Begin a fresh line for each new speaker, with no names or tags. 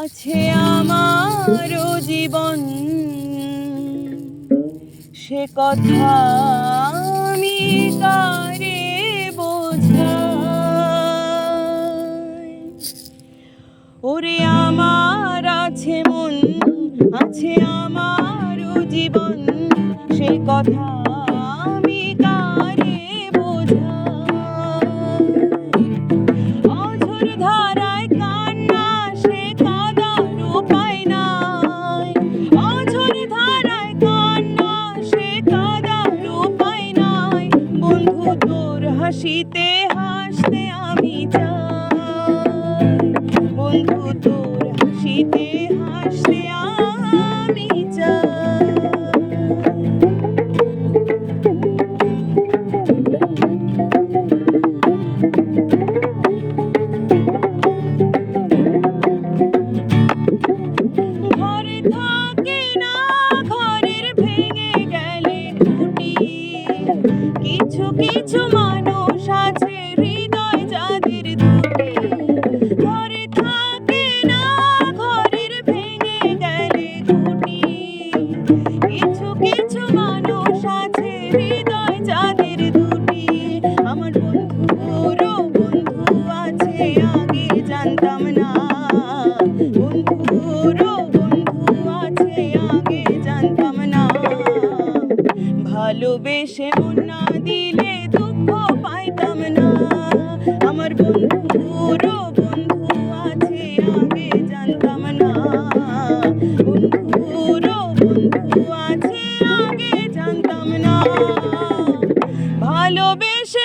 আছে আমারও জীবন, সে কথা আমি কারে বোঝাই। ওরে আমার আছে মন, আছে আমারও জীবন, সে কথা আমি কারে বোঝাই। অঝোর ধারায় কান্না, সে কাঁদার উপায় নাই। অঝোর ধারায় কান্না, সে কাঁদার উপায় নাই। বন্ধু তোর হাসিতে হাসতে আমি চাই, বন্ধু তোর হাসিতে হাসতে আমি চাই। ঘরে থাকে না ঘরের ভেঙে গেলে খুঁটি, কিছু কিছু মানুষ আছে হৃদয় যাদের দুটি। ঘরে থাকে না ঘরের ভেঙে গেলে খুঁটি, কিছু কিছু মানুষ আছে হৃদয় যাদের দুটি। আমার বন্ধুরও বন্ধু আছে আগে জানতাম না, বন্ধুরও বন্ধু আছে আগে জানতাম না। ভালোবেসে মন না দিলে দুঃখ পাইতাম না। আমার বন্ধুরও বন্ধু আছে আগে জানতাম না, বন্ধুরও বন্ধু আছে আগে জানতাম না। ভালোবেসে